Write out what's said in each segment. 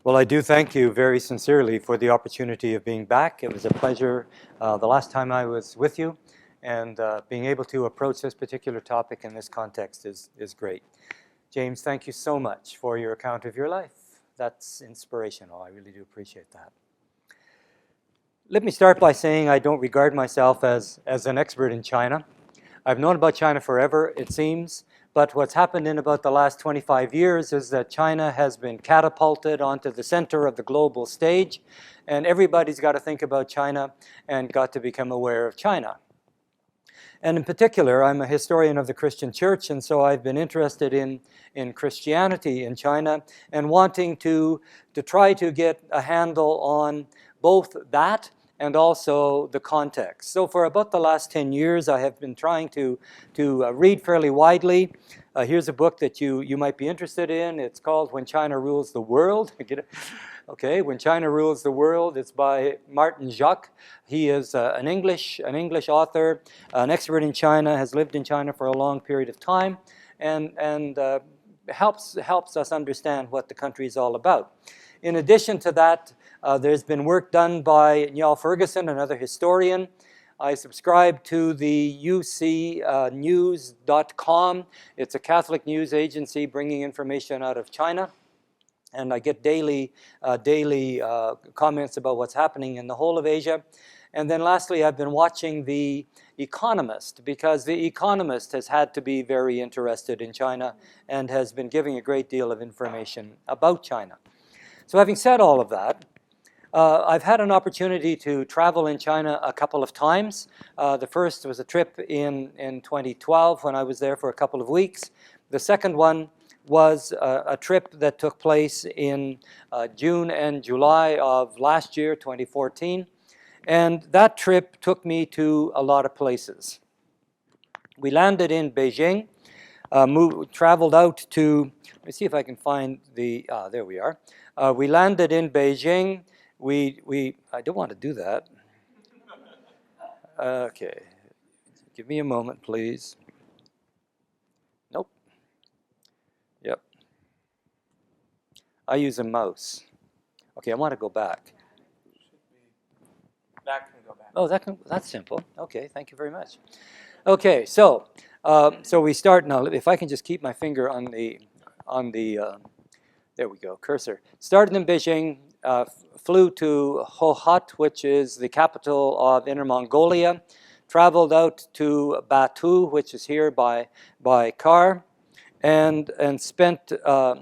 Well, I do thank you very sincerely for the opportunity of being back. It was a pleasure the last time I was with you, and being able to approach this particular topic in this context is great. James, thank you so much for your account of your life. That's inspirational. I really do appreciate that. Let me start by saying I don't regard myself as an expert in China. I've known about China forever, it seems, but what's happened in about the last 25 years is that China has been catapulted onto the center of the global stage, and everybody's got to think about China and got to become aware of China. And in particular, I'm a historian of the Christian church, and so I've been interested in Christianity in China and wanting to try to get a handle on both that and also the context. So for about the last 10 years, I have been trying to read fairly widely. Here's a book that you might be interested in. It's called When China Rules the World. Get it? Okay, When China Rules the World. It's by Martin Jacques. He is an English author, an expert in China, has lived in China for a long period of time, and helps us understand what the country is all about. In addition to that, there's been work done by Niall Ferguson, another historian. I subscribe to the ucnews.com. It's a Catholic news agency bringing information out of China. And I get daily comments about what's happening in the whole of Asia. And then lastly, I've been watching The Economist, because The Economist has had to be very interested in China and has been giving a great deal of information about China. So having said all of that, I've had an opportunity to travel in China a couple of times. The first was a trip in 2012 when I was there for a couple of weeks. The second one was a trip that took place in June and July of last year, 2014. And that trip took me to a lot of places. We landed in Beijing, traveled out to, let me see if I can find there we are. We landed in Beijing. I don't want to do that. Okay, give me a moment, please. Nope. Yep. I use a mouse. Okay, I want to go back. That can go back. Oh, that's simple. Okay, thank you very much. Okay, so we start now. If I can just keep my finger on the there we go, cursor. Started in Beijing, flew to Hohhot, which is the capital of Inner Mongolia, traveled out to Batu, which is here by car, and spent a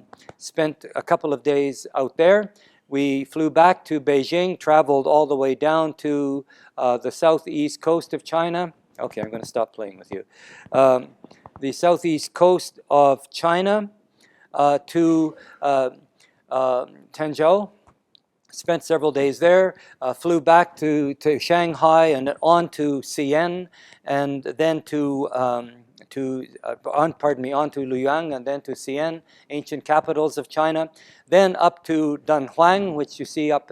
couple of days out there. We flew back to Beijing, traveled all the way down to the southeast coast of China. Okay, I'm going to stop playing with you. The southeast coast of China to Tenzhou. Spent several days there, flew back to Shanghai and on to Xi'an, and then on to Luoyang, and then to Xi'an, ancient capitals of China. Then up to Dunhuang, which you see up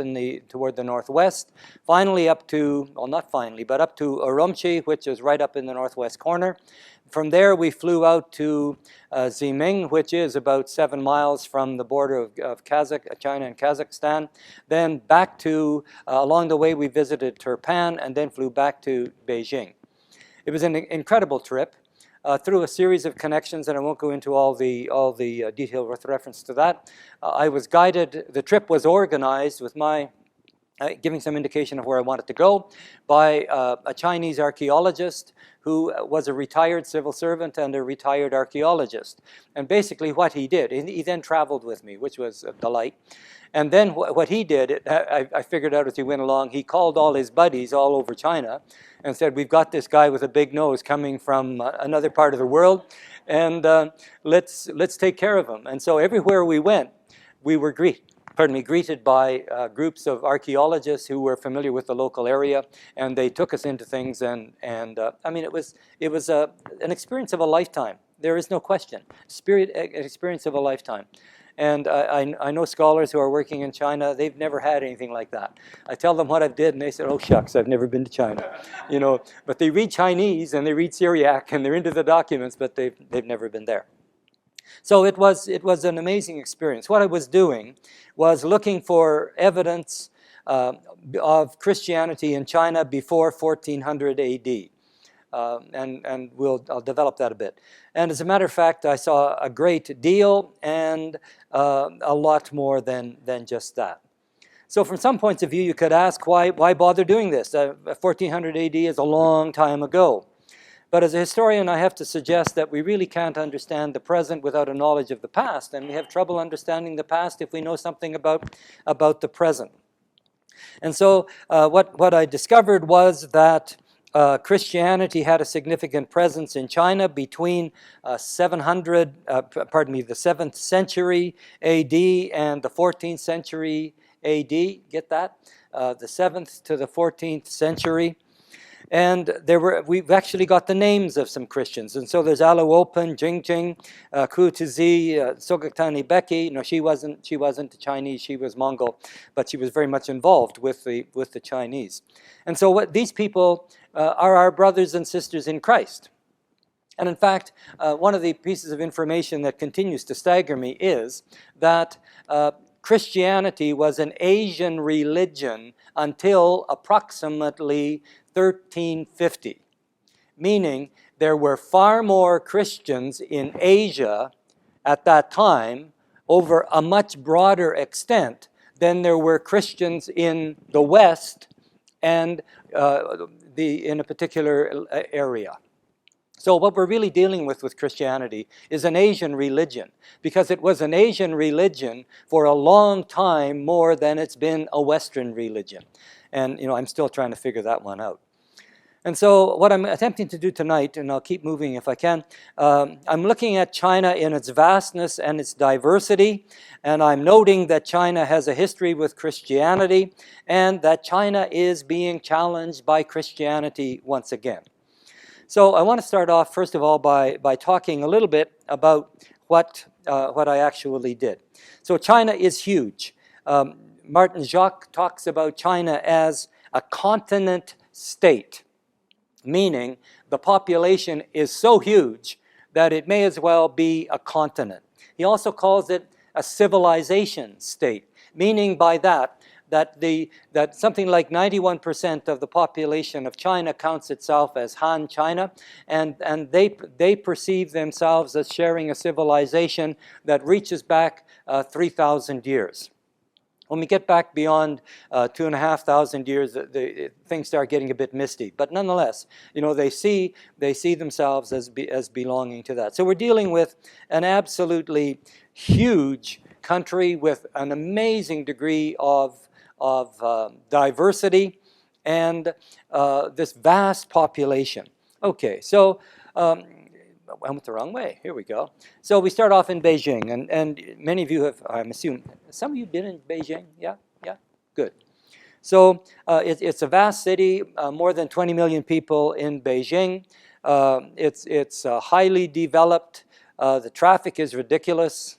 toward the northwest. Finally up to, well, not finally, but up to Urumqi, which is right up in the northwest corner. From there, we flew out to Xining, which is about 7 miles from the border of China and Kazakhstan. Then back to, along the way, we visited Turpan and then flew back to Beijing. It was an incredible trip through a series of connections, and I won't go into all the detail with reference to that. I was guided. The trip was organized with my giving some indication of where I wanted to go by a Chinese archaeologist who was a retired civil servant and a retired archaeologist. And basically what he did, he then traveled with me, which was a delight. And then what he did, I figured out as he went along, he called all his buddies all over China and said, we've got this guy with a big nose coming from another part of the world, and let's take care of him. And so everywhere we went, we were greeted by groups of archaeologists who were familiar with the local area, and they took us into things, and I mean, it was an experience of a lifetime. There is no question. Experience of a lifetime. And I know scholars who are working in China, they've never had anything like that. I tell them what I did, and they said, oh, shucks, I've never been to China. You know, but they read Chinese, and they read Syriac, and they're into the documents, but they've never been there. So it was an amazing experience. What I was doing was looking for evidence of Christianity in China before 1400 AD. And I'll develop that a bit. And as a matter of fact, I saw a great deal and a lot more than just that. So from some points of view, you could ask, why bother doing this? 1400 AD is a long time ago. But as a historian, I have to suggest that we really can't understand the present without a knowledge of the past, and we have trouble understanding the past if we know something about the present. And so what I discovered was that Christianity had a significant presence in China between the 7th century AD and the 14th century AD. Get that? The 7th to the 14th century. And we've actually got the names of some Christians. And so there's Alu Open, Jingjing, Ku Tizi, Sogaktani Beki. No, she wasn't Chinese, she was Mongol, but she was very much involved with the Chinese. And so these people are our brothers and sisters in Christ. And in fact, one of the pieces of information that continues to stagger me is that Christianity was an Asian religion until approximately 1350, meaning there were far more Christians in Asia at that time over a much broader extent than there were Christians in the West and in a particular area. So what we're really dealing with Christianity is an Asian religion, because it was an Asian religion for a long time more than it's been a Western religion. And I'm still trying to figure that one out. And so what I'm attempting to do tonight, and I'll keep moving if I can, I'm looking at China in its vastness and its diversity, and I'm noting that China has a history with Christianity, and that China is being challenged by Christianity once again. So I want to start off, first of all, by talking a little bit about what I actually did. So China is huge. Martin Jacques talks about China as a continent state, meaning the population is so huge that it may as well be a continent. He also calls it a civilization state, meaning by that something like 91% of the population of China counts itself as Han China, and they perceive themselves as sharing a civilization that reaches back 3,000 years. When we get back beyond 2,500 years, things start getting a bit misty. But nonetheless, they see themselves as belonging to that. So we're dealing with an absolutely huge country with an amazing degree of diversity and this vast population. Okay, so I went the wrong way. Here we go. So we start off in Beijing, and many of you have, I'm assuming, some of you been in Beijing? Yeah, good. So it's a vast city, more than 20 million people in Beijing. It's highly developed. The traffic is ridiculous.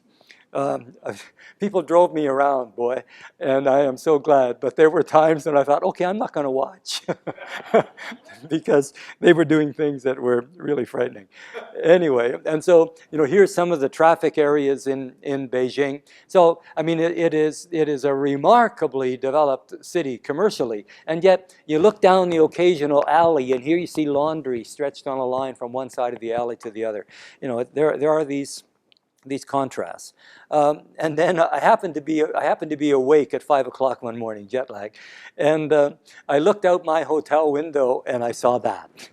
People drove me around, boy, and I am so glad. But there were times when I thought, okay, I'm not going to watch because they were doing things that were really frightening. Anyway, and so, here's some of the traffic areas in Beijing. So, I mean, it is a remarkably developed city commercially, and yet you look down the occasional alley, and here you see laundry stretched on a line from one side of the alley to the other. There are these contrasts. And then I happened to be awake at 5 o'clock one morning, jet lag, and I looked out my hotel window and I saw that.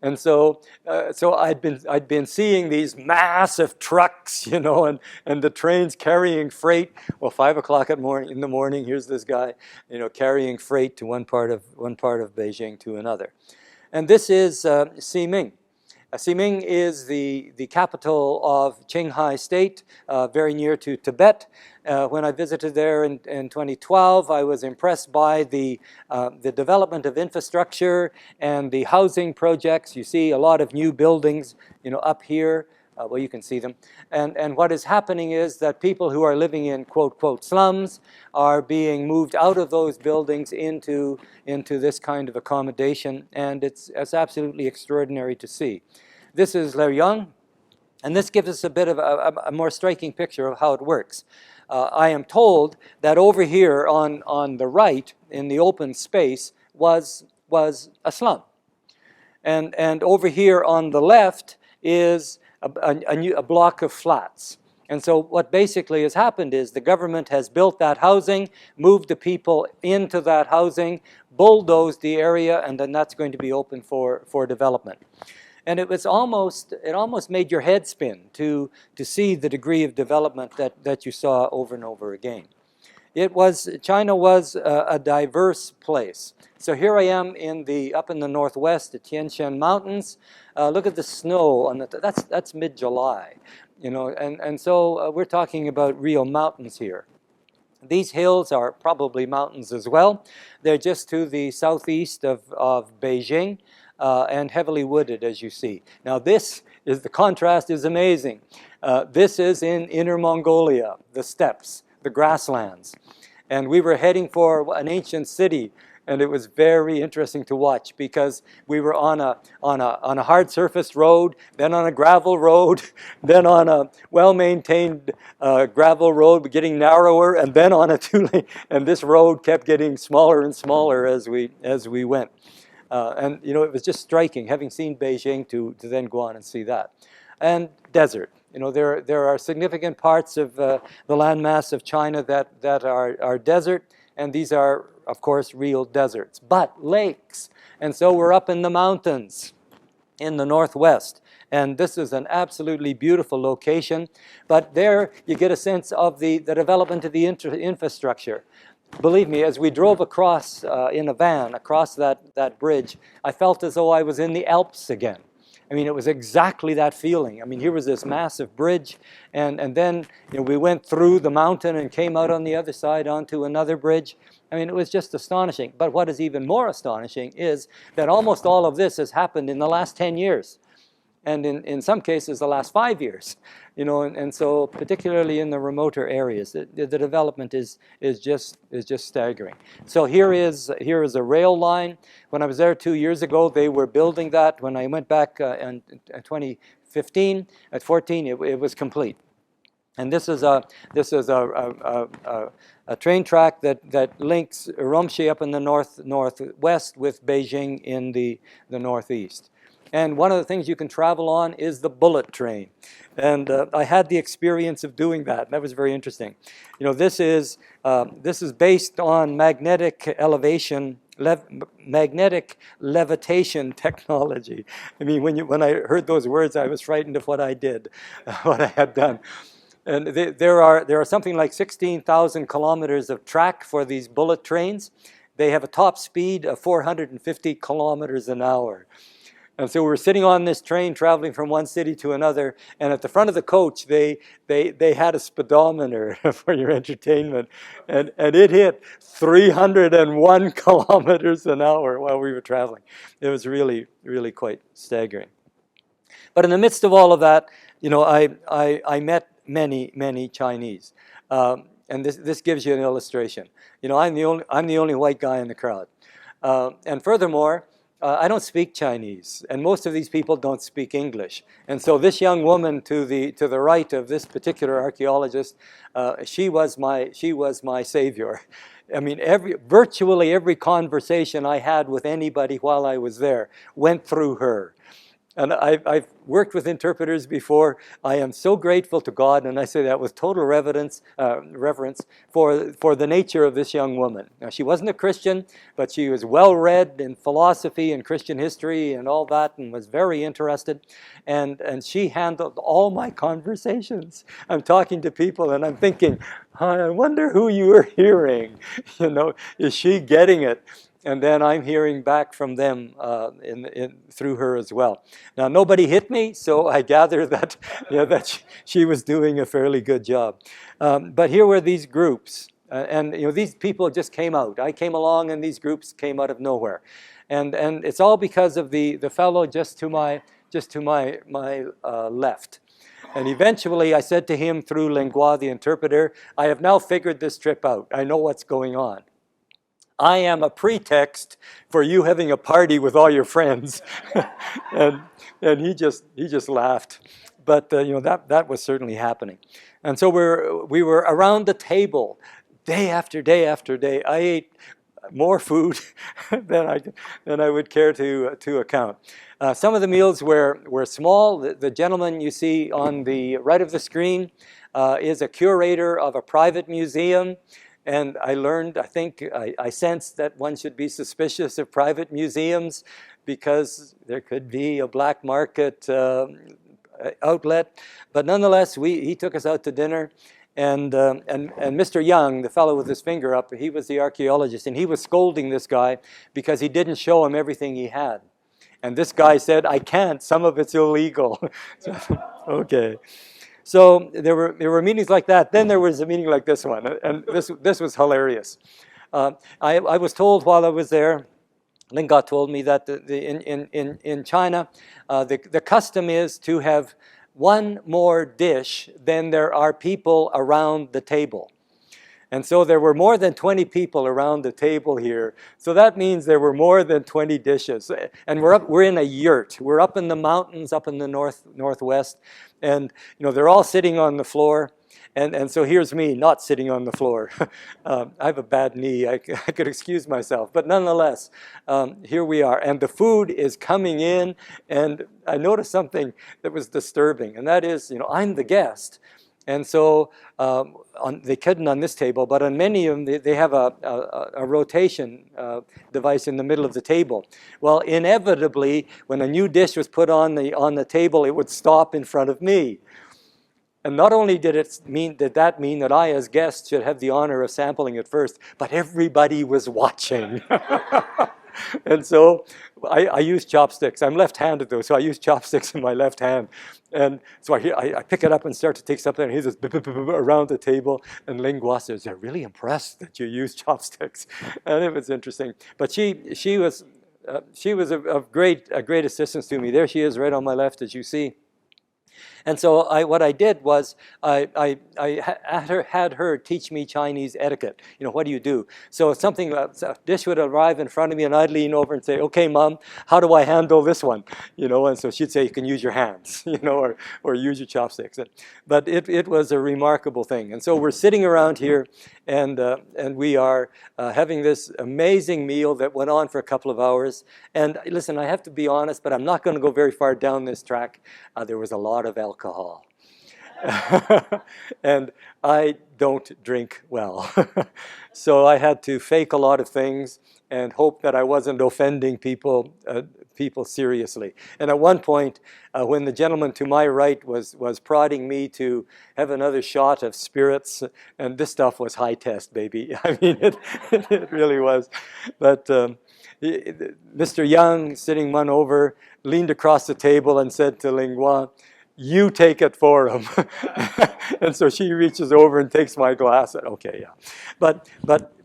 And so I'd been seeing these massive trucks, and the trains carrying freight. Well, 5 o'clock in the morning, here's this guy, carrying freight to one part of Beijing to another. And this is Ximing. Ximing is the capital of Qinghai State, very near to Tibet. When I visited there in 2012, I was impressed by the development of infrastructure and the housing projects. You see a lot of new buildings, up here. Well, you can see them. And what is happening is that people who are living in quote slums are being moved out of those buildings into this kind of accommodation, and it's absolutely extraordinary to see. This is Liuyang. And this gives us a bit of a more striking picture of how it works. I am told that over here on the right, in the open space, was a slum. And over here on the left is a block of flats. And so what basically has happened is the government has built that housing, moved the people into that housing, bulldozed the area, and then that's going to be open for development. And it almost made your head spin to see the degree of development that you saw over and over again. China was a diverse place. So here I am up in the northwest, the Tian Shan Mountains. Look at the snow on that's mid-July, and so we're talking about real mountains here. These hills are probably mountains as well. They're just to the southeast of Beijing, and heavily wooded, as you see. Now the contrast is amazing. This is in Inner Mongolia, the steppes, the grasslands. And we were heading for an ancient city, and it was very interesting to watch because we were on a hard surface road, then on a gravel road, then on a well-maintained gravel road, getting narrower, and then on a two-lane. And this road kept getting smaller and smaller as we went. And it was just striking, having seen Beijing, to then go on and see that. And desert. There are significant parts of the landmass of China that are desert, and these are, of course, real deserts, but lakes. And so we're up in the mountains in the northwest. And this is an absolutely beautiful location. But there you get a sense of the development of the infrastructure. Believe me, as we drove across in a van, across that bridge, I felt as though I was in the Alps again. I mean, it was exactly that feeling. I mean, here was this massive bridge, and then we went through the mountain and came out on the other side onto another bridge. I mean, it was just astonishing. But what is even more astonishing is that almost all of this has happened in the last 10 years. And in some cases, the last 5 years, and so particularly in the remoter areas, the development is just staggering. So here is a rail line. When I was there 2 years ago, they were building that. When I went back in 2015, at 14, it was complete. And this is a train track that links Urumqi up in the northwest with Beijing in the northeast. And one of the things you can travel on is the bullet train. And I had the experience of doing that. And that was very interesting. This is based on magnetic levitation technology. I mean, when I heard those words, I was frightened of what I did, what I had done. And there are something like 16,000 kilometers of track for these bullet trains. They have a top speed of 450 kilometers an hour. And so we're sitting on this train traveling from one city to another, and at the front of the coach, they had a speedometer for your entertainment, and it hit 301 kilometers an hour while we were traveling. It was really, really quite staggering. But in the midst of all of that, I met many Chinese, and this gives you an illustration. I'm the only white guy in the crowd, and furthermore, I don't speak Chinese, and most of these people don't speak English. And so this young woman to the right of this particular archaeologist, she was my savior. I mean, virtually every conversation I had with anybody while I was there went through her. And I've worked with interpreters before. I am so grateful to God, and I say that with total reverence for the nature of this young woman. Now, she wasn't a Christian, but she was well-read in philosophy and Christian history and all that, and was very interested. And she handled all my conversations. I'm talking to people, and I'm thinking, I wonder who you are hearing. Is she getting it? And then I'm hearing back from them through her as well. Now, nobody hit me, so I gather that she was doing a fairly good job. But here were these groups, and these people just came out. I came along, and these groups came out of nowhere, and it's all because of the fellow just to my left. And eventually, I said to him through Lingua, the interpreter, I have now figured this trip out. I know what's going on. I am a pretext for you having a party with all your friends. and he just laughed. but that was certainly happening. And so we were around the table day after day after day. I ate more food than I would care to account. Some of the meals were small. The gentleman you see on the right of the screen is a curator of a private museum. And I learned, I sensed that one should be suspicious of private museums because there could be a black market outlet. But nonetheless, he took us out to dinner. And Mr. Young, the fellow with his finger up, he was the archaeologist, and he was scolding this guy because he didn't show him everything he had. And this guy said, I can't, some of it's illegal. So, okay. So there were meetings like that. Then there was a meeting like this one, and this was hilarious. I was told while I was there, Linga told me that in China, the custom is to have one more dish than there are people around the table. And so there were more than 20 people around the table here. So that means there were more than 20 dishes. And we're in a yurt. We're up in the mountains, up in the northwest. And they're all sitting on the floor. And so here's me not sitting on the floor. I have a bad knee. I could excuse myself. But nonetheless, here we are. And the food is coming in. And I noticed something that was disturbing. And that is, I'm the guest. And so they couldn't on this table, but on many of them, they have a rotation device in the middle of the table. Well, inevitably, when a new dish was put on the table, it would stop in front of me. And not only did that mean that I, as guest, should have the honor of sampling it first, but everybody was watching. And so I use chopsticks. I'm left-handed, though, so I use chopsticks in my left hand. And so I pick it up and start to take something, and he says, around the table. And Lingua says, they're really impressed that you use chopsticks. And it was interesting. But she was of great assistance to me. There she is right on my left, as you see. And so what I did was I had her teach me Chinese etiquette. What do you do? So a dish would arrive in front of me, and I'd lean over and say, okay, Mom, how do I handle this one? And so she'd say, you can use your hands, or use your chopsticks. But it was a remarkable thing. And so we're sitting around here, and we are having this amazing meal that went on for a couple of hours. And listen, I have to be honest, but I'm not going to go very far down this track. There was a lot of alcohol. And I don't drink well. So I had to fake a lot of things and hope that I wasn't offending people seriously. And at one point, when the gentleman to my right was prodding me to have another shot of spirits, and this stuff was high test, baby. I mean, it really was. But Mr. Young, sitting one over, leaned across the table and said to Lingua, you take it for him. And so she reaches over and takes my glass. Okay, yeah. But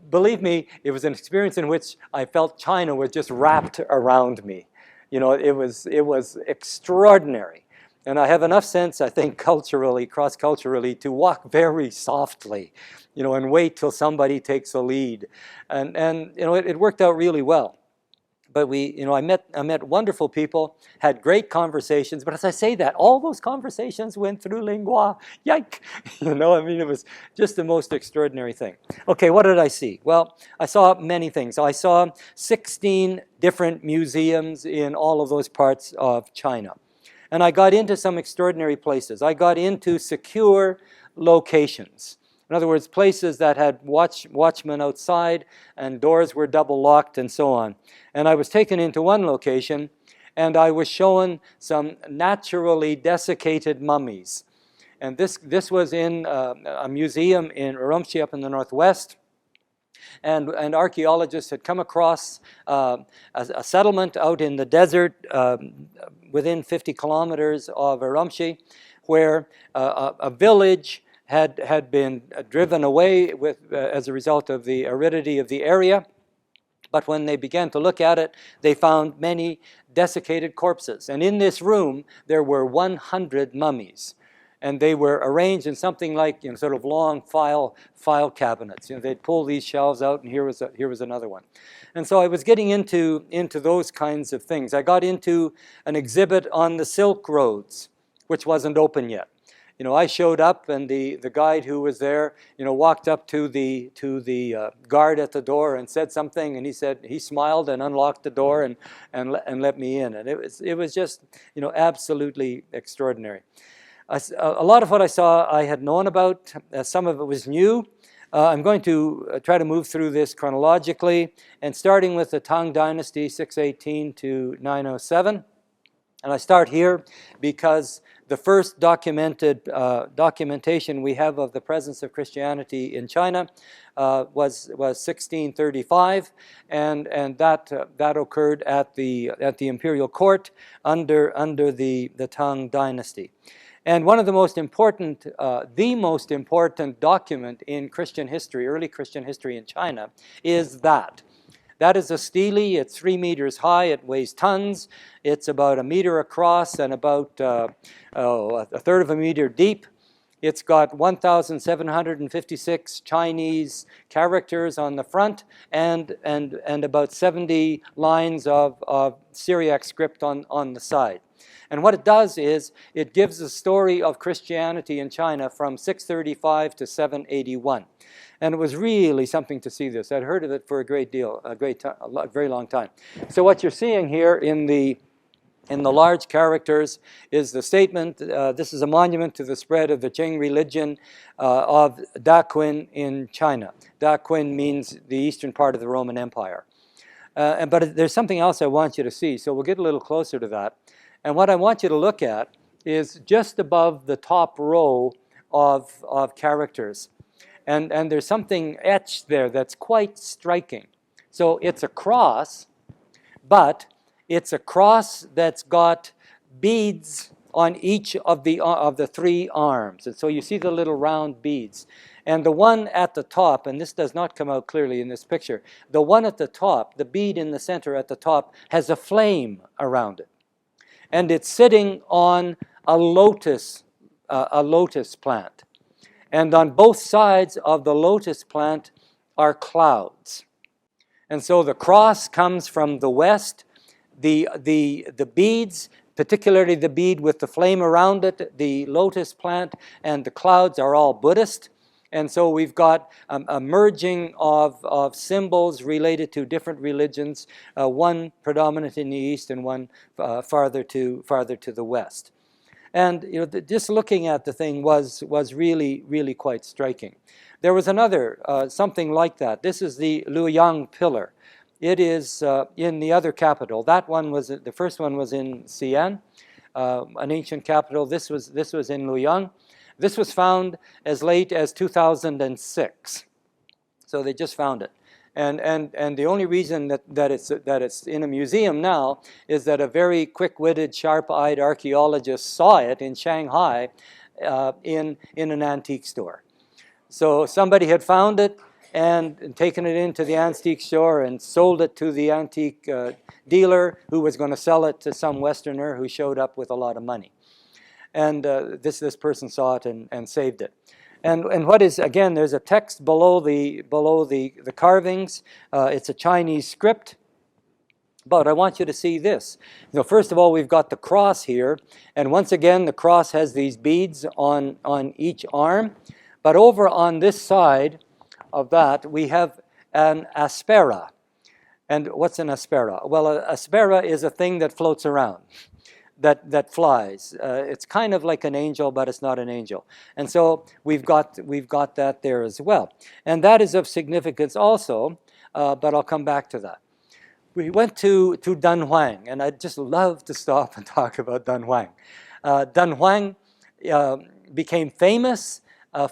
believe me, it was an experience in which I felt China was just wrapped around me. It was extraordinary. And I have enough sense, I think, culturally, cross-culturally, to walk very softly, and wait till somebody takes a lead. And it worked out really well. But I met wonderful people, had great conversations. But as I say that, all those conversations went through Lingua. Yike! It was just the most extraordinary thing. Okay, what did I see? Well, I saw many things. I saw 16 different museums in all of those parts of China. And I got into some extraordinary places. I got into secure locations. In other words, places that had watchmen outside and doors were double locked and so on. And I was taken into one location, and I was shown some naturally desiccated mummies. And this was in a museum in Urumqi up in the northwest. And archaeologists had come across a settlement out in the desert within 50 kilometers of Urumqi, where a village had been driven away as a result of the aridity of the area. But when they began to look at it, they found many desiccated corpses. And in this room, there were 100 mummies. And they were arranged in something like sort of long file cabinets. They'd pull these shelves out, and here was another one. And so I was getting into those kinds of things. I got into an exhibit on the Silk Roads, which wasn't open yet. I showed up, and the guide who was there, walked up to the guard at the door and said something, and he smiled and unlocked the door and let me in, and it was just absolutely extraordinary. A lot of what I saw I had known about. Some of it was new. I'm going to try to move through this chronologically, and starting with the Tang Dynasty, 618 to 907. And I start here because the first documentation we have of the presence of Christianity in China was 1635, and that occurred at the imperial court under the Tang Dynasty. And one of the most important document in Christian history, early Christian history in China, is that. That is a stele. It's 3 meters high. It weighs tons. It's about 1 meter across and about a third of a meter deep. It's got 1,756 Chinese characters on the front and about 70 lines of Syriac script on the side. And what it does is it gives the story of Christianity in China from 635 to 781. And it was really something to see this. I'd heard of it for a very long time. So what you're seeing here in the large characters is the statement. This is a monument to the spread of the Qing religion of Daquin in China. Daquin means the eastern part of the Roman Empire. But there's something else I want you to see, so we'll get a little closer to that. And what I want you to look at is just above the top row of characters. And there's something etched there that's quite striking. So it's a cross, but it's a cross that's got beads on each of the 3 arms. And so you see the little round beads. And the one at the top, and this does not come out clearly in this picture, the one at the top, the bead in the center at the top, has a flame around it. And it's sitting on a lotus plant. And on both sides of the lotus plant are clouds. And so the cross comes from the west. The beads, particularly the bead with the flame around it, the lotus plant, and the clouds are all Buddhist. And so we've got a merging of symbols related to different religions, one predominant in the east and one farther to the west. And just looking at the thing was really, really quite striking. There was another, something like that. This is the Luoyang pillar. It is in the other capital. The first one was in Xi'an, an ancient capital. This was in Luoyang. This was found as late as 2006. So they just found it. And the only reason that it's in a museum now is that a very quick-witted, sharp-eyed archaeologist saw it in Shanghai in an antique store. So somebody had found it and taken it into the antique store and sold it to the antique dealer who was going to sell it to some Westerner who showed up with a lot of money. And this person saw it and saved it. And what is, again, there's a text below the carvings. It's a Chinese script. But I want you to see this. First of all, we've got the cross here. And once again, the cross has these beads on each arm. But over on this side of that, we have an aspera. And what's an aspera? Well, an aspera is a thing that floats around. That flies. It's kind of like an angel, but it's not an angel. And so we've got that there as well. And that is of significance also, but I'll come back to that. We went to Dunhuang, and I'd just love to stop and talk about Dunhuang. Dunhuang became famous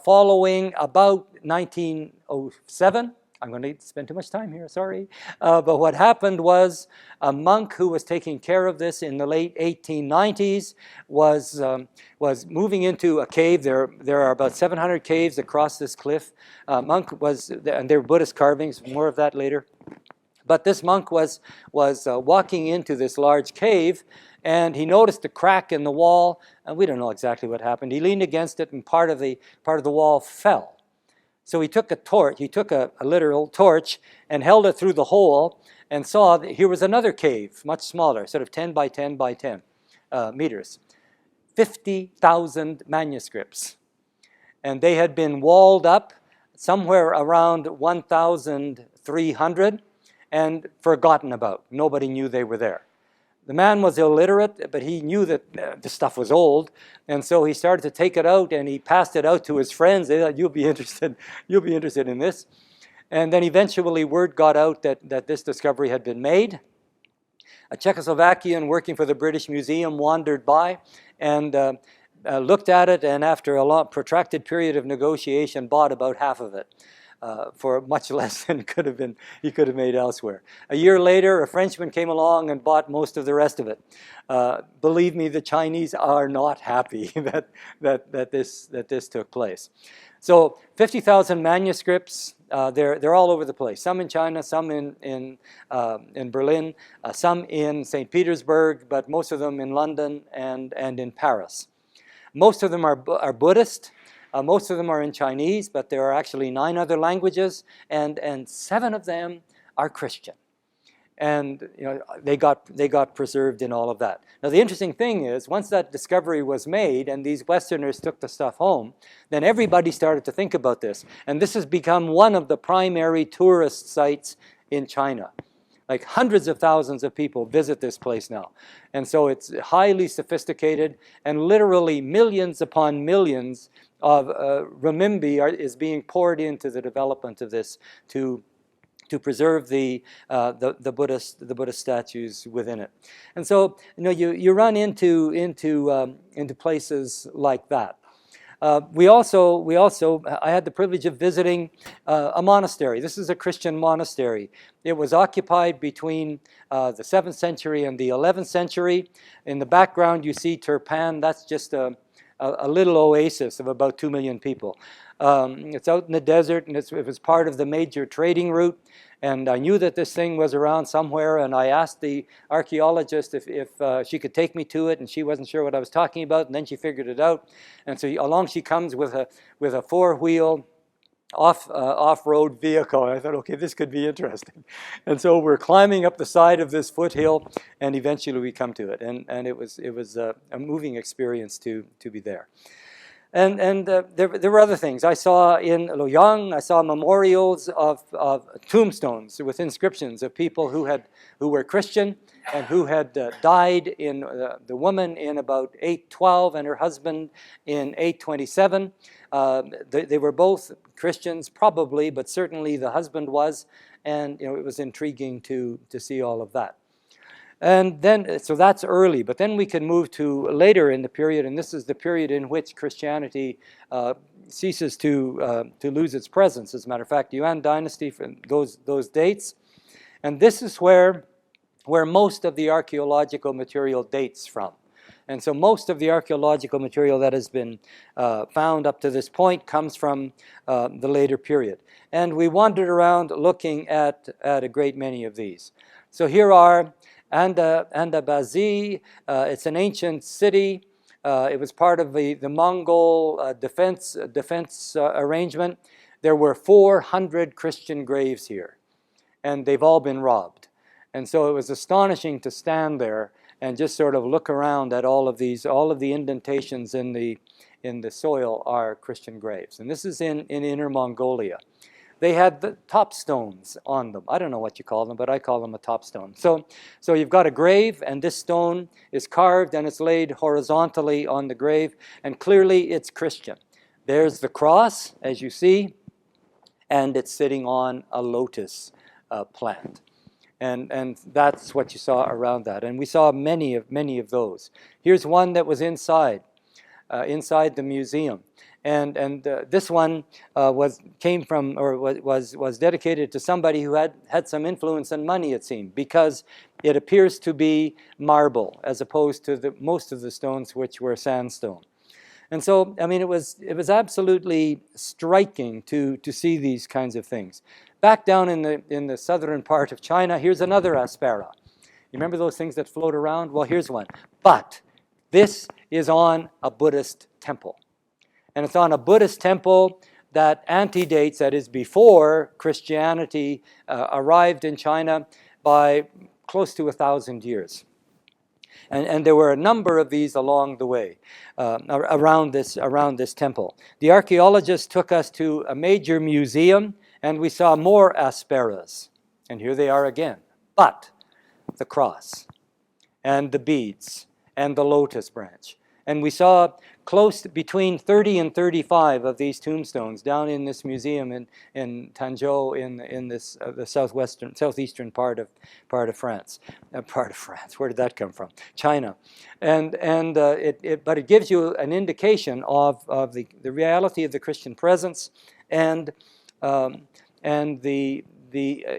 following about 1907. I'm going to spend too much time here, sorry. But what happened was a monk who was taking care of this in the late 1890s was moving into a cave. There are about 700 caves across this cliff. Monk was, and they were Buddhist carvings, more of that later. But this monk was walking into this large cave, and he noticed a crack in the wall, and we don't know exactly what happened. He leaned against it, and part of the wall fell. So he took a literal torch, and held it through the hole, and saw that here was another cave, much smaller, sort of 10 by 10 by 10 meters. 50,000 manuscripts. And they had been walled up somewhere around 1,300 and forgotten about. Nobody knew they were there. The man was illiterate, but he knew that the stuff was old, and so he started to take it out, and he passed it out to his friends. They thought, you'll be interested in this. And then eventually word got out that this discovery had been made. A Czechoslovakian working for the British Museum wandered by and looked at it, and after a long, protracted period of negotiation, bought about half of it. For much less than he could have made elsewhere. A year later, a Frenchman came along and bought most of the rest of it. Believe me, the Chinese are not happy that this took place. So 50,000 manuscripts. They're all over the place. Some in China, some in Berlin, some in St. Petersburg, but most of them in London and in Paris. Most of them are Buddhist. Most of them are in Chinese, but there are actually 9 other languages, and 7 of them are Christian. And they got preserved in all of that. Now the interesting thing is, once that discovery was made and these Westerners took the stuff home, then everybody started to think about this. And this has become one of the primary tourist sites in China. Like hundreds of thousands of people visit this place now. And so it's highly sophisticated, and literally millions upon millions of renminbi is being poured into the development of this to preserve the Buddhist statues within it. And so you run into places like that. I had the privilege of visiting a monastery. This is a Christian monastery. It was occupied between the 7th century and the 11th century. In the background you see Turpan. That's just a little oasis of about 2 million people. It's out in the desert, and it was part of the major trading route. And I knew that this thing was around somewhere, and I asked the archaeologist if she could take me to it, and she wasn't sure what I was talking about, and then she figured it out. And so along she comes with a 4-wheel off-road vehicle. And I thought, okay, this could be interesting. And so we're climbing up the side of this foothill, and eventually we come to it. And it was a moving experience to be there. And there were other things. I saw in Luoyang, I saw memorials of tombstones with inscriptions of people who were Christian and who had died in the woman in about 812 and her husband in 827. They were both Christians, probably, but certainly the husband was, and it was intriguing to see all of that. And then, so that's early, but then we can move to later in the period, and this is the period in which Christianity ceases to lose its presence. As a matter of fact, Yuan dynasty from those dates, and this is where most of the archaeological material dates from. And so most of the archaeological material that has been found up to this point comes from the later period. And we wandered around looking at a great many of these. So here are Andabazi. It's an ancient city. It was part of the Mongol defense arrangement. There were 400 Christian graves here, and they've all been robbed. And so it was astonishing to stand there and just sort of look around at all of the indentations in the soil are Christian graves. And this is in Inner Mongolia. They had the top stones on them. I don't know what you call them, but I call them a top stone. So you've got a grave, and this stone is carved, and it's laid horizontally on the grave, and clearly it's Christian. There's the cross, as you see, and it's sitting on a lotus plant. And that's what you saw around that. And we saw many of those. Here's one that was inside the museum. And this one was dedicated to somebody who had some influence and money, it seemed, because it appears to be marble as opposed to most of the stones which were sandstone. And so, I mean, it was absolutely striking to see these kinds of things. Back down in the southern part of China, here's another aspera. You remember those things that float around? Well, here's one. But this is on a Buddhist temple. And it's on a Buddhist temple that antedates, that is before Christianity arrived in China by close to 1,000 years. And there were a number of these along the way around this temple. The archaeologists took us to a major museum, and we saw more asperas. And here they are again. But the cross and the beads and the lotus branch. And we saw close to between 30 and 35 of these tombstones down in this museum in Tanzhou in this the southeastern part of France. Where did that come from? China. But it gives you an indication of the reality of the Christian presence and the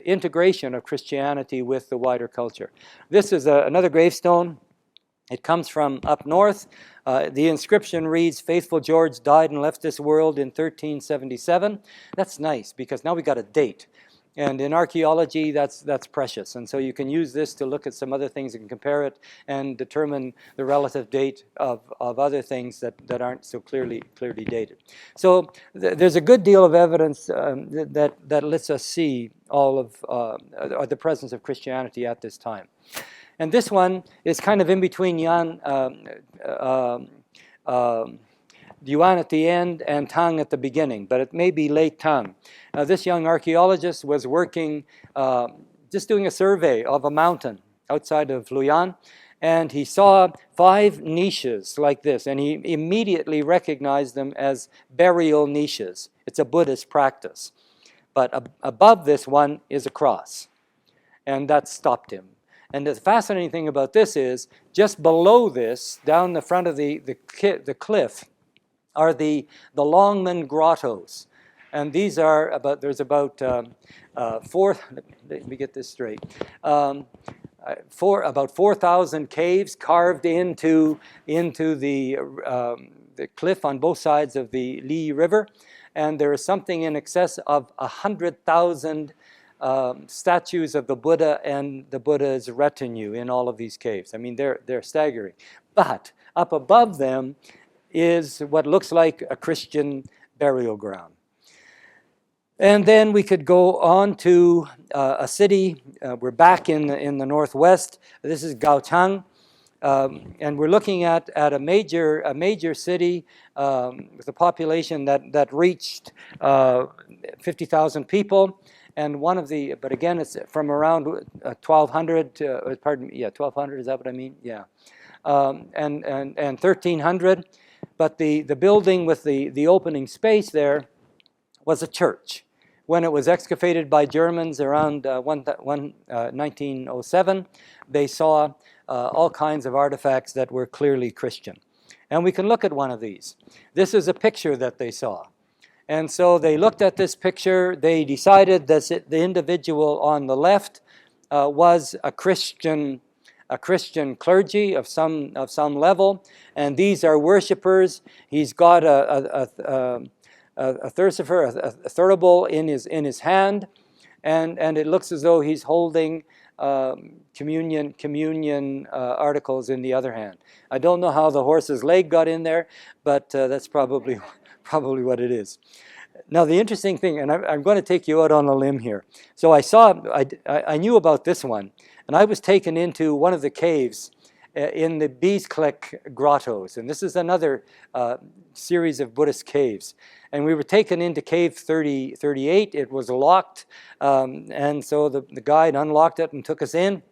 integration of Christianity with the wider culture. This is another gravestone. It comes from up north. The inscription reads, "Faithful George died and left this world in 1377. That's nice, because now we got a date. And in archaeology, that's precious. And so you can use this to look at some other things and compare it and determine the relative date of other things that aren't so clearly dated. So there's a good deal of evidence that lets us see all of the presence of Christianity at this time. And this one is kind of in between Yuan at the end and Tang at the beginning, but it may be late Tang. This young archaeologist was working, just doing a survey of a mountain outside of Luoyang, and he saw 5 niches like this, and he immediately recognized them as burial niches. It's a Buddhist practice. But above this one is a cross, and that stopped him. And the fascinating thing about this is, just below this, down the front of the cliff, are the Longman grottos. And these are about, there's about let me get this straight, about 4,000 caves carved into the cliff on both sides of the Li River. And there is something in excess of 100,000 statues of the Buddha and the Buddha's retinue in all of these caves. I mean, they're staggering. But up above them is what looks like a Christian burial ground. And then we could go on to a city. We're back in the northwest. This is Gaochang. And we're looking at a major city with a population that reached 50,000 people. And but again, it's from around 1200 to, 1200, is that what I mean? Yeah. And 1300. But the building with the opening space there was a church. When it was excavated by Germans around 1907, they saw all kinds of artifacts that were clearly Christian. And we can look at one of these. This is a picture that they saw. And so they looked at this picture. They decided that the individual on the left was a Christian clergy of some level, and these are worshipers. He's got a thurible in his hand, and it looks as though he's holding communion articles in the other hand. I don't know how the horse's leg got in there, but that's probably what it is. Now the interesting thing, and I'm going to take you out on a limb here. So I knew about this one, and I was taken into one of the caves in the Beesklick grottos, and this is another series of Buddhist caves. And we were taken into cave 38. It was locked, and so the guide unlocked it and took us in.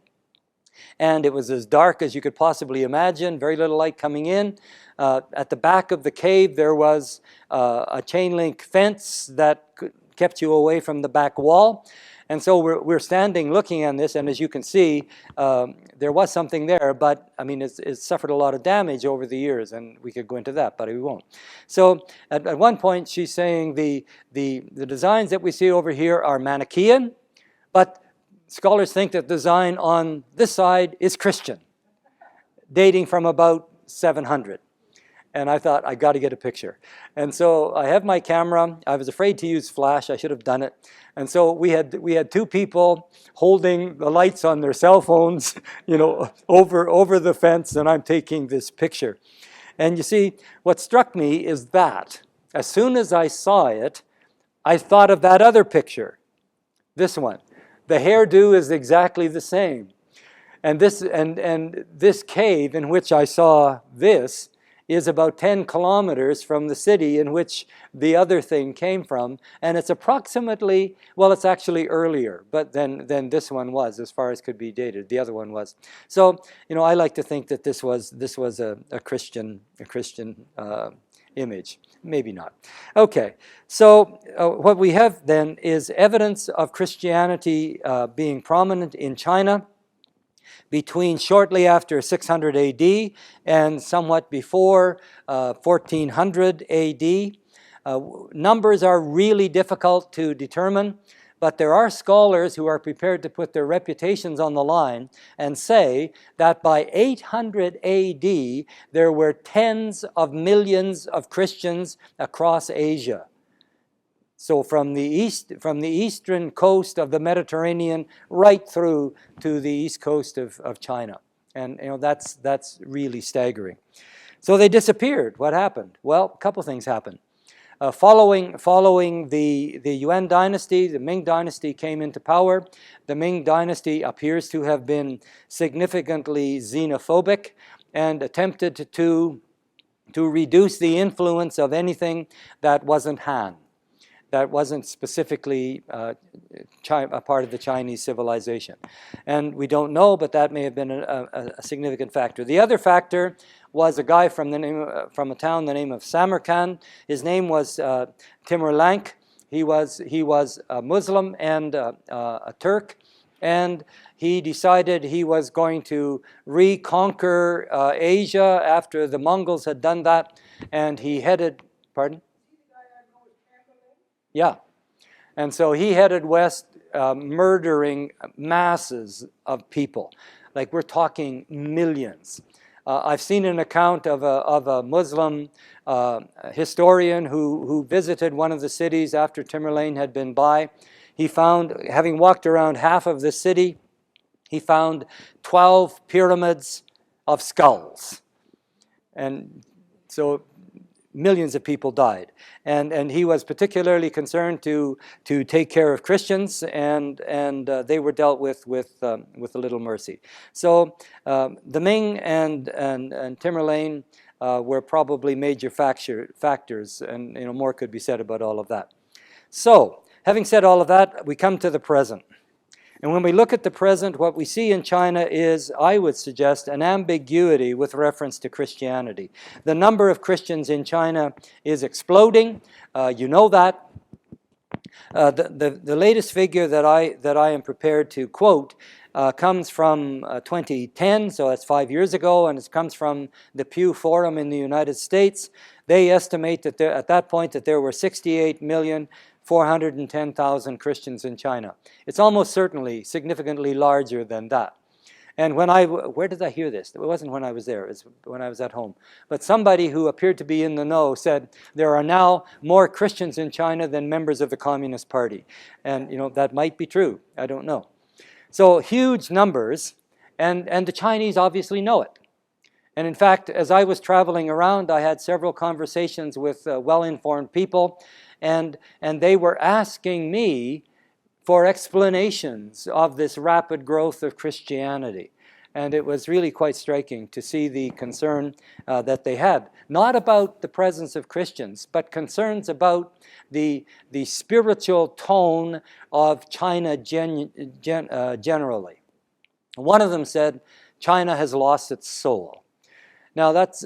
And it was as dark as you could possibly imagine, very little light coming in. At the back of the cave, there was a chain link fence that kept you away from the back wall. And so we're standing looking at this, and as you can see, there was something there, but I mean, it's suffered a lot of damage over the years, and we could go into that, but we won't. So at one point, she's saying the designs that we see over here are Manichaean, but scholars think that the design on this side is Christian, dating from about 700. And I thought, I got to get a picture. And so I have my camera. I was afraid to use flash. I should have done it. And so we had 2 people holding the lights on their cell phones, over the fence, and I'm taking this picture. And you see, what struck me is that as soon as I saw it, I thought of that other picture, this one. The hairdo is exactly the same. this cave in which I saw this is about 10 kilometers from the city in which the other thing came from, and it's approximately, well, it's actually earlier, but than this one was, as far as could be dated. The other one was. So, I like to think that this was a Christian image. Maybe not. Okay, so what we have then is evidence of Christianity being prominent in China between shortly after 600 AD and somewhat before 1400 AD. Numbers are really difficult to determine, but there are scholars who are prepared to put their reputations on the line and say that by 800 AD, there were tens of millions of Christians across Asia. So from the eastern coast of the Mediterranean right through to the east coast of China. And that's really staggering. So they disappeared. What happened? Well, a couple things happened. Following the Yuan dynasty, the Ming dynasty came into power. The Ming dynasty appears to have been significantly xenophobic and attempted to reduce the influence of anything that wasn't Han, that wasn't specifically a part of the Chinese civilization. And we don't know, but that may have been a significant factor. The other factor was a guy from a town, the name of Samarkand. His name was Timur-Lenk. He was a Muslim and a Turk, and he decided he was going to reconquer Asia after the Mongols had done that, and he headed, pardon? Yeah. And so he headed west, murdering masses of people. Like, we're talking millions. I've seen an account of a Muslim historian who visited one of the cities after Timur-Lenk had been by. He found, having walked around half of the city, he found 12 pyramids of skulls. And so millions of people died, and he was particularly concerned to take care of Christians, and they were dealt with a little mercy. So the Ming and Timur-Lenk were probably major factors, and more could be said about all of that. So, having said all of that, we come to the present. And when we look at the present, what we see in China is, I would suggest, an ambiguity with reference to Christianity. The number of Christians in China is exploding. You know that. The latest figure that I am prepared to quote comes from 2010, so that's 5 years ago, and it comes from the Pew Forum in the United States. They estimate that at that point that there were 68,410,000 Christians in China. It's almost certainly significantly larger than that. And where did I hear this? It wasn't when I was there, it was when I was at home. But somebody who appeared to be in the know said, there are now more Christians in China than members of the Communist Party. And, that might be true. I don't know. So huge numbers, and the Chinese obviously know it. And in fact, as I was traveling around, I had several conversations with well-informed people, and they were asking me for explanations of this rapid growth of Christianity. And it was really quite striking to see the concern that they had, not about the presence of Christians, but concerns about the spiritual tone of China generally. One of them said, China has lost its soul. Now that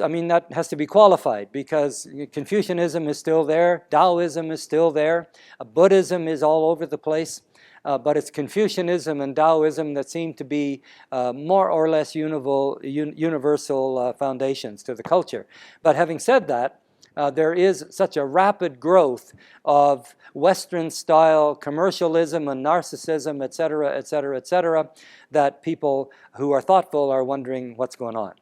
has to be qualified, because Confucianism is still there, Taoism is still there, Buddhism is all over the place, but it's Confucianism and Taoism that seem to be more or less universal foundations to the culture. But having said that, there is such a rapid growth of Western-style commercialism and narcissism, et cetera, et cetera, et cetera, that people who are thoughtful are wondering what's going on.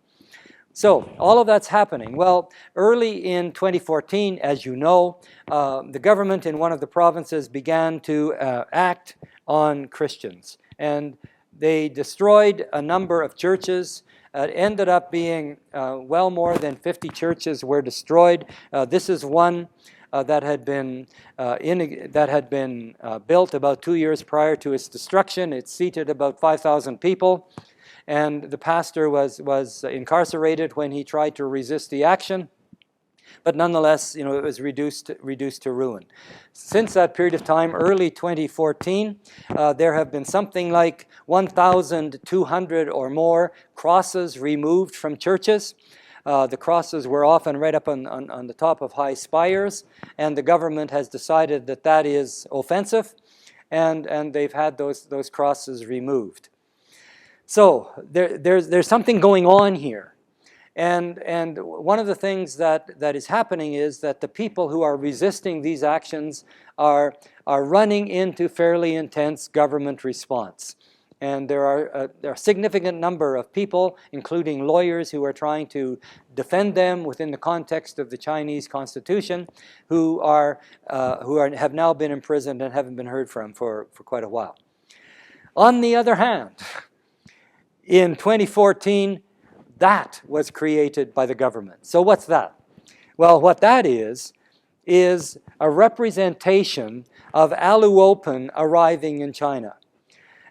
So all of that's happening. Well, early in 2014, as you know, the government in one of the provinces began to act on Christians. And they destroyed a number of churches. It ended up being well more than 50 churches were destroyed. This is one that had been built about 2 years prior to its destruction. It seated about 5,000 people. and the pastor was incarcerated when he tried to resist the action. But nonetheless, it was reduced to ruin. Since that period of time, early 2014, there have been something like 1,200 or more crosses removed from churches. The crosses were often right up on the top of high spires, and the government has decided that that is offensive, and they've had those crosses removed. So there's something going on here. And one of the things that is happening is that the people who are resisting these actions are running into fairly intense government response. And there are a significant number of people, including lawyers, who are trying to defend them within the context of the Chinese Constitution, who have now been imprisoned and haven't been heard from for quite a while. On the other hand, in 2014, that was created by the government. So what's that? Well, what that is a representation of Aluopan arriving in China.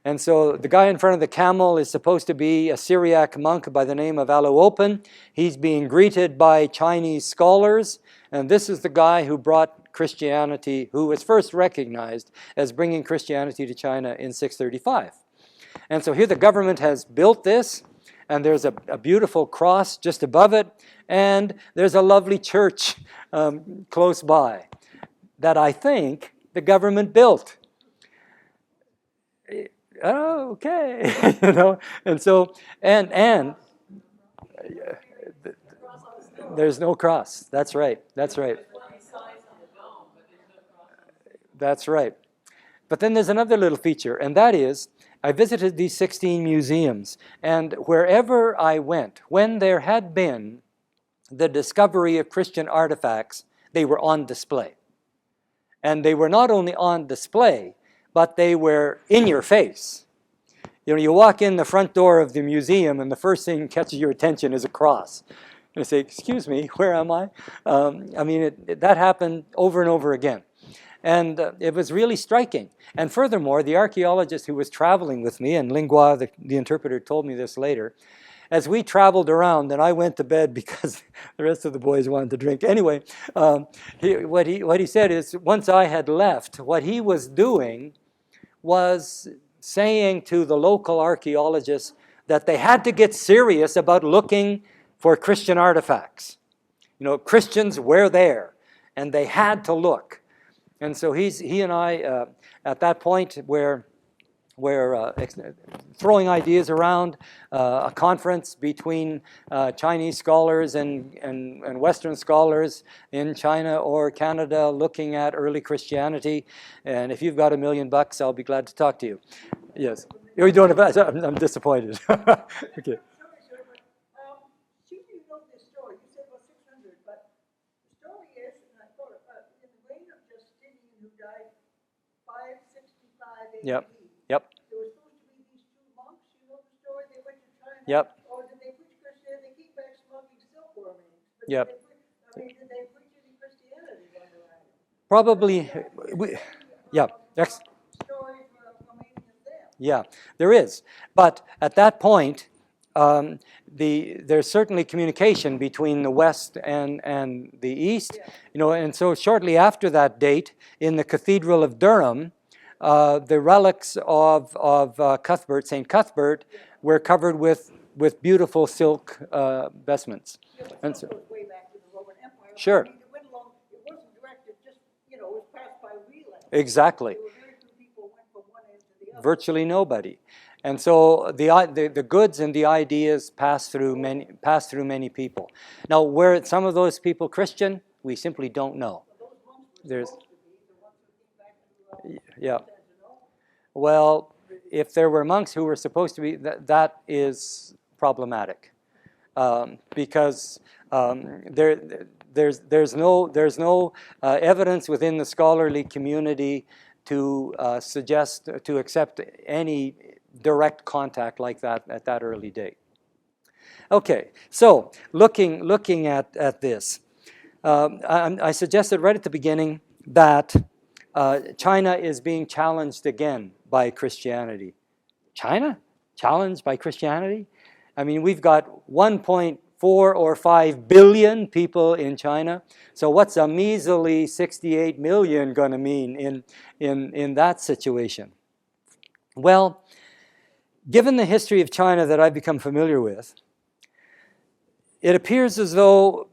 And so the guy in front of the camel is supposed to be a Syriac monk by the name of Aluopan. He's being greeted by Chinese scholars, and this is the guy who brought Christianity, who was first recognized as bringing Christianity to China in 635. And so here the government has built this, and there's a beautiful cross just above it, and there's a lovely church close by that I think the government built. Oh, okay, and so and there's no cross. That's right. That's right. That's right. But then there's another little feature, and that is, I visited these 16 museums, and wherever I went, when there had been the discovery of Christian artifacts, they were on display. And they were not only on display, but they were in your face. You walk in the front door of the museum, and the first thing that catches your attention is a cross. And you say, excuse me, where am I? That happened over and over again. And it was really striking. And furthermore, the archaeologist who was traveling with me, and Lingua, the interpreter, told me this later, as we traveled around, and I went to bed because the rest of the boys wanted to drink. Anyway, what he said is, once I had left, what he was doing was saying to the local archaeologists that they had to get serious about looking for Christian artifacts. Christians were there, and they had to look. And so he and I, at that point, were throwing ideas around, a conference between Chinese scholars and Western scholars in China or Canada looking at early Christianity. And if you've got $1 million, I'll be glad to talk to you. Yes. You're doing it. I'm disappointed. Okay. Yep. Yep. There were supposed to be these two monks, the story, they went to China. Yep. Or did they preach Christianity? They came back smoking silkworm eggs. Yep. Did they preach any Christianity while they were at it? Probably. Yeah. Stories from ancient them. Yeah, there is. But at that point, there's certainly communication between the West and the East. Yeah. And so shortly after that date, in the Cathedral of Durham, the relics of Cuthbert, St. Cuthbert, were covered with beautiful silk vestments. Yeah, and so, goes way back to the Roman Empire. Sure. It went along, it wasn't directed, just, it was passed by relay. Exactly. There were very few people went from one end to the other. Virtually nobody. And so the goods and the ideas pass through many people. Now, were some of those people Christian? We simply don't know. Those monks were There's, supposed to be the ones who came back to yeah. Constantinople. Well, if there were monks who were supposed to be, that is problematic, because there's no evidence within the scholarly community to suggest to accept any direct contact like that at that early date. Okay, so looking at this, I suggested right at the beginning that China is being challenged again by Christianity. China? challenged by Christianity? I mean, we've got 1.4 or 5 billion people in China. So what's a measly 68 million going to mean in that situation? Well, given the history of China that I've become familiar with, it appears as though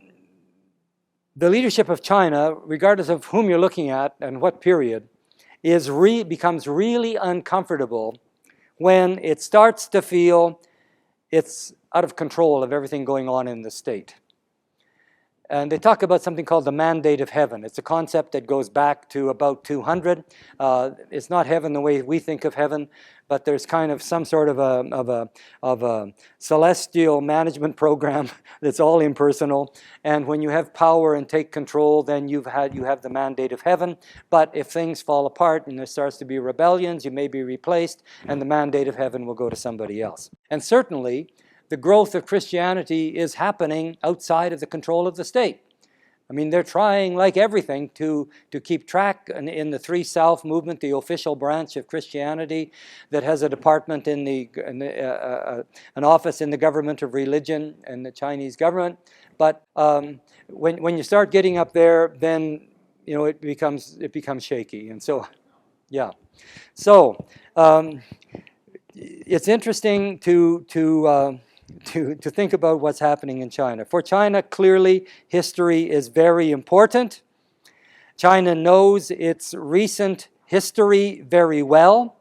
the leadership of China, regardless of whom you're looking at and what period, becomes really uncomfortable when it starts to feel it's out of control of everything going on in the state. And they talk about something called the mandate of heaven. It's a concept that goes back to about 200. It's not heaven the way we think of heaven, but there's kind of some sort of a celestial management program that's all impersonal. And when you have power and take control, then you have the mandate of heaven. But if things fall apart and there starts to be rebellions, you may be replaced, and the mandate of heaven will go to somebody else. And certainly, the growth of Christianity is happening outside of the control of the state. I mean, they're trying, like everything, to keep track in the Three South movement, the official branch of Christianity that has a department an office in the government of religion and the Chinese government. But when you start getting up there, then it becomes shaky. And so, yeah. So it's interesting to think about what's happening in China. For China, clearly, history is very important. China knows its recent history very well,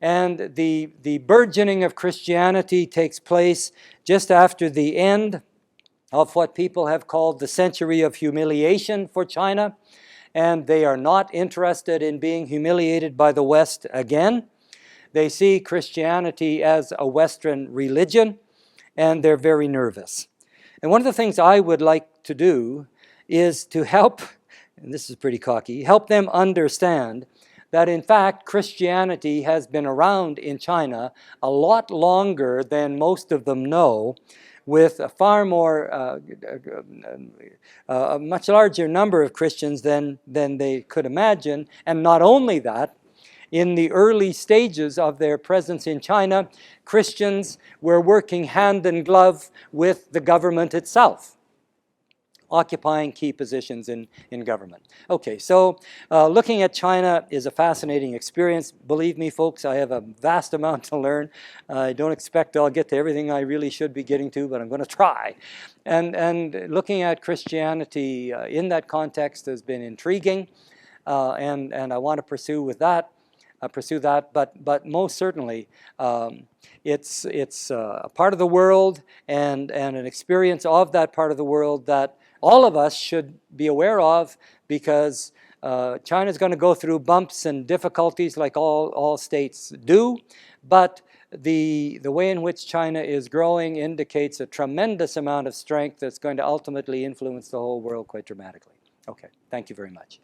and the burgeoning of Christianity takes place just after the end of what people have called the century of humiliation for China, and they are not interested in being humiliated by the West again. They see Christianity as a Western religion, and they're very nervous. And one of the things I would like to do is to help, and this is pretty cocky, help them understand that in fact Christianity has been around in China a lot longer than most of them know, with a far more, a much larger number of Christians than they could imagine. And not only that, in the early stages of their presence in China, Christians were working hand in glove with the government itself, occupying key positions in government. Okay, so looking at China is a fascinating experience. Believe me, folks, I have a vast amount to learn. I don't expect I'll get to everything I really should be getting to, but I'm going to try. And looking at Christianity in that context has been intriguing, and I want to pursue that. But most certainly, it's a part of the world and an experience of that part of the world that all of us should be aware of, because China's going to go through bumps and difficulties like all states do, but the way in which China is growing indicates a tremendous amount of strength that's going to ultimately influence the whole world quite dramatically. Okay, thank you very much.